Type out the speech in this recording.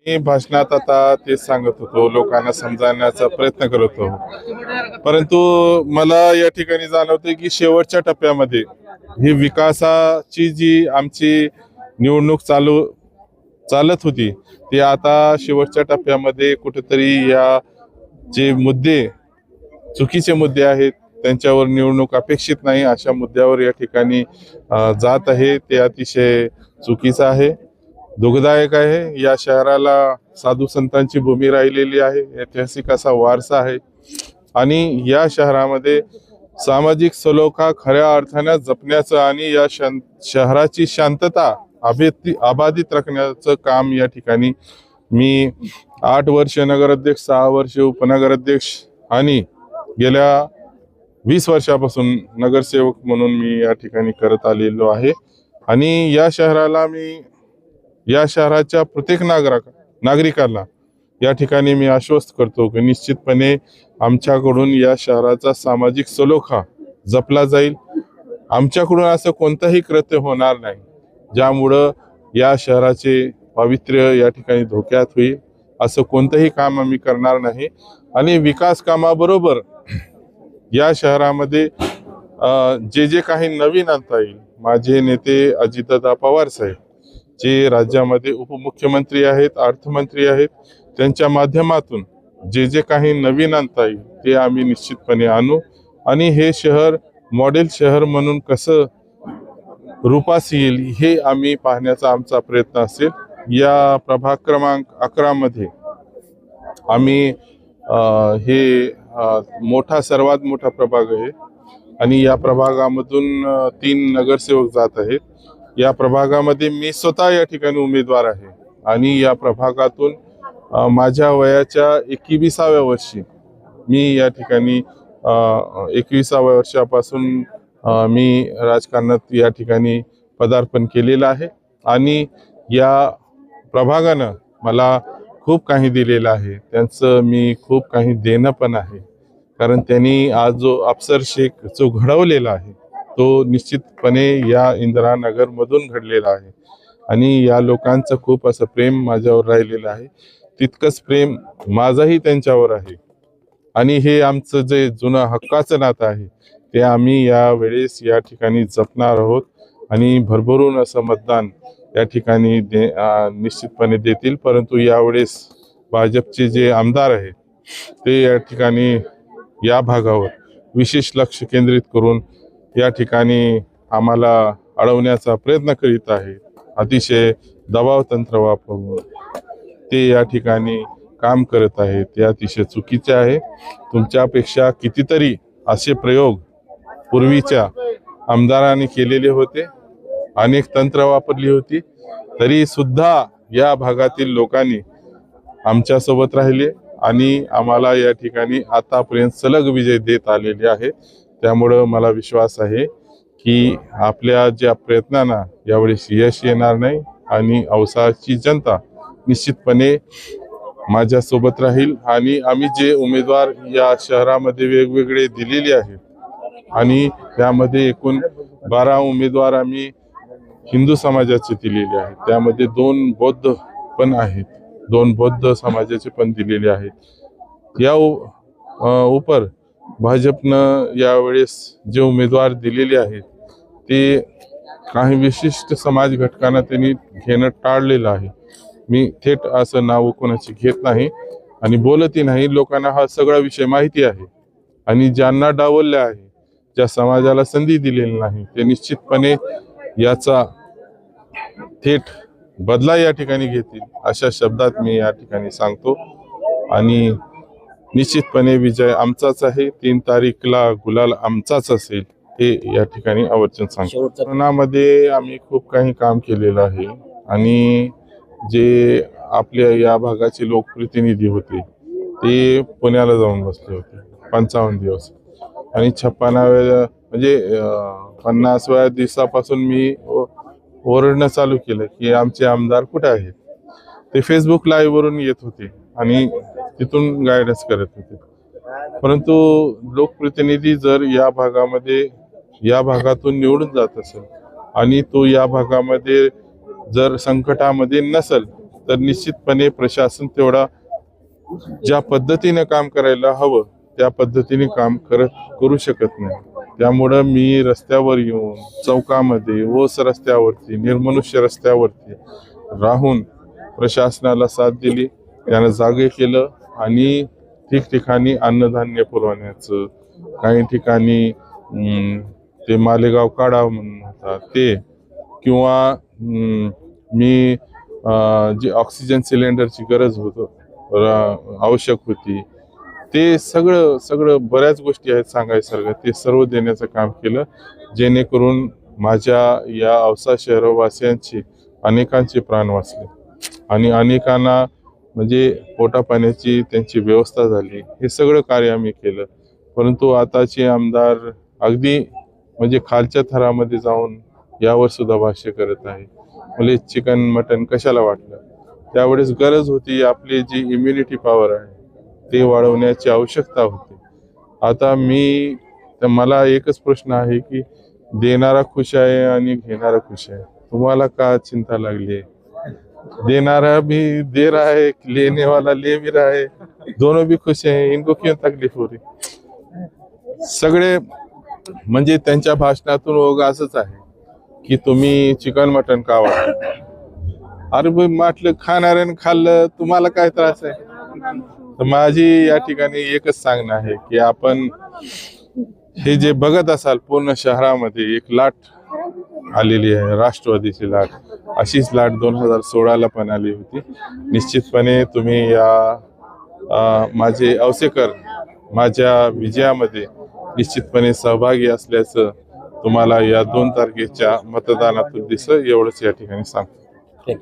मी भाषणात आता तेच सांगत होतो, लोकांना समजावण्याचा प्रयत्न करत होतो, परंतु मला या ठिकाणी जाणवते की शेवटच्या टप्प्यामध्ये ही विकासाची जी आमची निवडणूक चालत होती ती आता शेवटच्या टप्प्यामध्ये कुठेतरी या जे मुद्दे चुकीचे मुद्दे आहेत त्यांच्यावर निवडणूक अपेक्षित नाही अशा मुद्द्यावर या ठिकाणी जात आहे, ते अतिशय चुकीचं आहे, दुःखदायक आहे। या शहराला साधू संतांची भूमी राहिलेली आहे, ऐतिहासिक असा वारसा आहे आणि या शहरामध्ये सामाजिक सलोखा खऱ्या अर्थाने जपण्याचं आणि या शहराची शांतता अबाधित राखण्याचं काम या ठिकाणी मी 8 वर्ष नगराध्यक्ष, 6 वर्ष उपनगराध्यक्ष आणि गेल्या 20 वर्षापासून नगरसेवक म्हणून मी या ठिकाणी करत आलेलो आहे आणि या शहराच्या प्रत्येक नागरिकांना या ठिकाणी मी आश्वस्त करतो की निश्चितपणे आमच्याकडून या शहराचा सामाजिक सलोखा जपला जाईल। आमच्याकडून असं कोणतंही कृत्य होणार नाही ज्यामुळं या शहराचे पावित्र्य या ठिकाणी धोक्यात होईल, असं कोणतंही काम आम्ही करणार नाही। आणि विकास कामाबरोबर या शहरामध्ये जे काही नवीन आणता येईल, माझे नेते अजितदादा पवार साहेब जे राज्यामध्ये उपमुख्यमंत्री आहेत, अर्थमंत्री आहेत, त्यांच्या माध्यमातून जे काही नवीन आणता येईल ते आम्ही निश्चितपणे आणू आणि हे शहर मॉडेल शहर म्हणून कसं रूपास येईल हे आम्ही पाहण्याचा आमचा प्रयत्न असेल। या प्रभाग क्रमांक 11 मध्ये आम्ही सर्वात मोठा प्रभाग आहे आणि या प्रभागामधून 3 नगरसेवक जात आहेत। या प्रभागामध्ये मी स्वतः या ठिकाणी उमेदवार आहे आणि या प्रभागातून माझ्या वयाच्या 21व्या वर्षी मी या ठिकाणी 21व्या वर्षापासून मी राजकारणात या ठिकाणी पदार्पण केलेलं आहे आणि या प्रभागानं मला खूप काही दिलेलं आहे, त्यांचं मी खूप काही देणं पण आहे, कारण त्यांनी आज जो अफसर शेख जो घडवलेला आहे तो निश्चितपणे या इंदिरानगर मधून घडलेला आहे आणि या लोकांचं खूप असं प्रेम माझ्यावर राहिलेलं आहे, तितकंच प्रेम माझंही त्यांच्यावर आहे आणि हे आमचं जे जुनं हक्काचं नातं आहे ते आम्ही या वेळेस या ठिकाणी जपणार आहोत आणि भरभरून असं मतदान या ठिकाणी निश्चितपणे देतील। परंतु यावेळेस भाजपचे जे आमदार आहेत ते या ठिकाणी या भागावर विशेष लक्ष केंद्रित करून या ठिकाणी आम्हाला अडवण्याचा प्रयत्न करीत आहेत, अतिशय दबाव तंत्र वापरून ते या ठिकाणी काम करत आहेत, ते अतिशय चुकीचे आहे। तुमच्यापेक्षा कितीतरी असे प्रयोग पूर्वीच्या आमदारांनी केलेले होते, अनेक तंत्र वापरली होती, तरी सुद्धा या भागातील लोकांनी आमच्या सोबत राहिले आणि आम्हाला या ठिकाणी आतापर्यंत सलग विजय देत आलेले आहे। त्यामुळे मला विश्वास आहे की आपल्या ज्या प्रयत्नांना यावेळेस यश येणार नाही आणि औसाची जनता निश्चितपणे माझ्या सोबत राहील आणि आम्ही जे उमेदवार या शहरामध्ये वेगवेगळे दिलेले आहेत आणि त्यामध्ये एकूण 12 उमेदवार आम्ही हिंदू समाजाचे दिलेले आहेत, त्यामध्ये 2 बौद्ध पण आहेत, 2 बौद्ध समाजाचे पण दिलेले आहेत। या उपर भाजपनं यावेळेस जे उमेदवार दिलेले आहेत ते काही विशिष्ट समाज घटकांना त्यांनी घेणं टाळलेलं आहे। मी थेट असं नाव कोणाची घेत नाही आणि बोलतही नाही, लोकांना हा सगळा विषय माहिती आहे आणि ज्यांना डावलले आहे, ज्या समाजाला संधी दिलेली नाही, ते निश्चितपणे याचा थेट बदला या ठिकाणी घेतील अशा शब्दात मी या ठिकाणी सांगतो आणि निश्चितपणे विजय आमचाच आहे, 3 तारीखला गुलाल आमचाच असेल हे या ठिकाणी आवर्जून सांगतो। कोरोनामध्ये आम्ही खूप काही काम केलेलं आहे आणि जे आपल्या या भागाचे लोकप्रतिनिधी होते ते पुण्याला जाऊन बसले होते 55 दिवस आणि 56व्या म्हणजे 50व्या दिवसापासून मी ओरडणं चालू केलं की आमचे आमदार कुठे आहेत। ते फेसबुक लाईव्ह वरून येत होते आणि तिथून गायडन्स करत होते, परंतु लोकप्रतिनिधी जर या भागातून निवडून जात असेल आणि तो या भागामध्ये जर संकटामध्ये नसेल तर निश्चितपणे प्रशासन तेवढा ज्या पद्धतीने काम करायला हवं त्या पद्धतीने काम करू शकत नाही. त्यामुळं मी रस्त्यावर येऊन चौकामध्ये ओस रस्त्यावरती निर्मनुष्य रस्त्यावरती राहून प्रशासनाला साथ दिली, त्यानं जागे केलं आणि ठिकठिकाणी अन्नधान्य पुरवण्याचं, काही ठिकाणी ते मालेगाव काढा म्हणतात ते, किंवा मी जी ऑक्सिजन सिलेंडरची गरज आवश्यक होती ते सगळं बऱ्याच गोष्टी आहेत सांगायसारखं, ते सर्व देण्याचं काम केलं, जेणेकरून माझ्या या औसा शहरवासियांची अनेकांचे प्राण वाचले आणि अनेकांना म्हणजे पोटापाण्याची त्यांची व्यवस्था झाली. हे सगळं कार्य आम्ही केलं. परंतु आताचे आमदार अगदी म्हणजे खालच्या थरामध्ये जाऊन यावर सुद्धा भाष्य करत आहे. म्हणजे चिकन मटन कशाला वाटलं, त्यावेळेस गरज होती आपली जी इम्युनिटी पॉवर आहे ते वाढवण्याची आवश्यकता होती. आता मला एकच प्रश्न आहे की देणारा खुश आहे आणि घेणारा खुश आहे, तुम्हाला का चिंता लागली आहे? देनारा भी दे रहा है, लेने वाला ले भी रहा है, दोनों भी खुश हैं, इनको क्यों तकलीफ हो रही? सगळे म्हणजे त्यांच्या भाषणातून ओघ असंच आहे की तुम्ही चिकन मटन का वाटतं? अरे म्हटलं खाणाऱ्यानं खाल्लं, तुम्हाला काय त्रास आहे? तर माझी या ठिकाणी एकच सांगणं आहे की आपण हे जे बघत असाल पूर्ण शहरामध्ये एक लाट आलेली आहे, राष्ट्रवादीची लाट, अशीच लाट 2016ला पण आली होती. निश्चितपणे तुम्ही या माझे औसेकर माझ्या विजयामध्ये निश्चितपणे सहभागी असल्याचं तुम्हाला या 2 तारखेच्या मतदानातून दिसलं, एवढंच या ठिकाणी सांगतो.